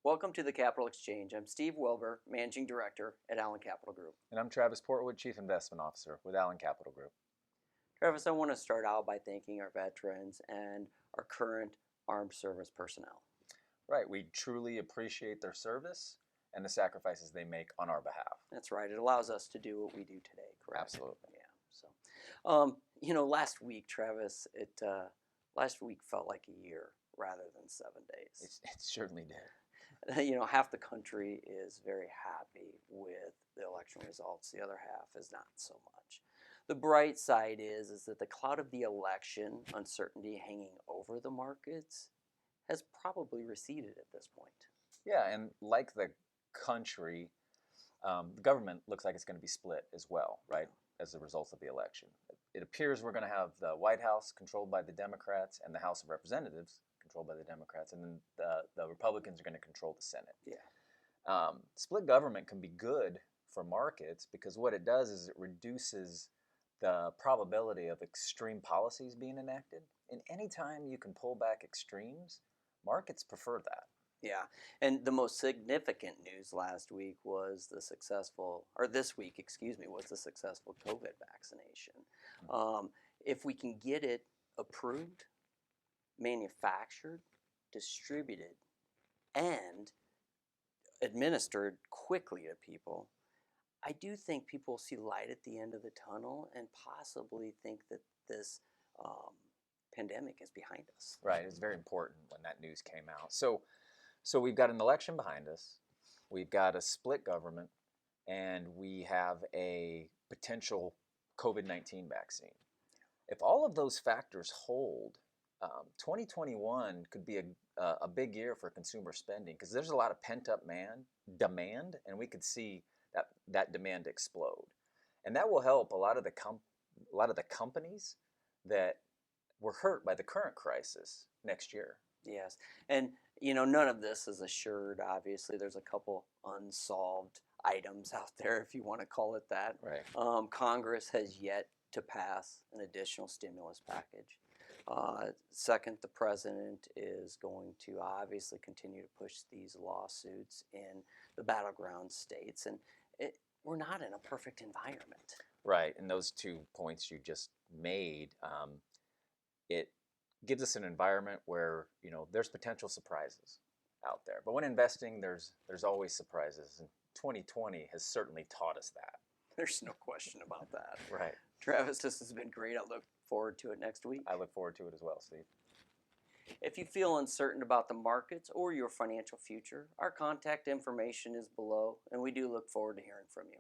Welcome to the Capital Exchange. I'm Steve Wilbur, Managing Director at Allen Capital Group. And I'm Travis Portwood, Chief Investment Officer with Allen Capital Group. Travis, I want to start out by thanking our veterans and our current armed service personnel. Right, we truly appreciate their service and the sacrifices they make on our behalf. That's right. It allows us to do what we do today, correct? Absolutely. Yeah. So, last week, Travis, last week felt like a year rather than 7 days. It certainly did. Half the country is very happy with the election results. The other half is not so much. The bright side is that the cloud of the election uncertainty hanging over the markets has probably receded at this point. Yeah, and like the country, the government looks like it's going to be split as well, right, as a result of the election. It appears we're going to have the White House controlled by the Democrats and the House of Representatives controlled by the Democrats, and then the Republicans are going to control the Senate. Yeah. Split government can be good for markets because what it does is it reduces the probability of extreme policies being enacted. And anytime you can pull back extremes, markets prefer that. Yeah, and the most significant news last week was the successful, or this week, excuse me, was the successful COVID vaccination. If we can get it approved, manufactured, distributed, and administered quickly to people, I do think people will see light at the end of the tunnel and possibly think that this pandemic is behind us. Right, it's very important when that news came out. So we've got an election behind us, we've got a split government, and we have a potential COVID-19 vaccine. If all of those factors hold, 2021 could be a big year for consumer spending because there's a lot of pent-up demand, and we could see that demand explode. And that will help a lot of the companies that were hurt by the current crisis next year. Yes, and none of this is assured. Obviously, there's a couple unsolved items out there, if you want to call it that. Right. Congress has yet to pass an additional stimulus package. Second, the president is going to obviously continue to push these lawsuits in the battleground states, and we're not in a perfect environment. Right, and those 2 points you just made, it gives us an environment where there's potential surprises out there. But when investing, there's always surprises, and 2020 has certainly taught us that. There's no question about that. Right. Travis, this has been great. I look forward to it next week. I look forward to it as well, Steve. If you feel uncertain about the markets or your financial future, our contact information is below, and we do look forward to hearing from you.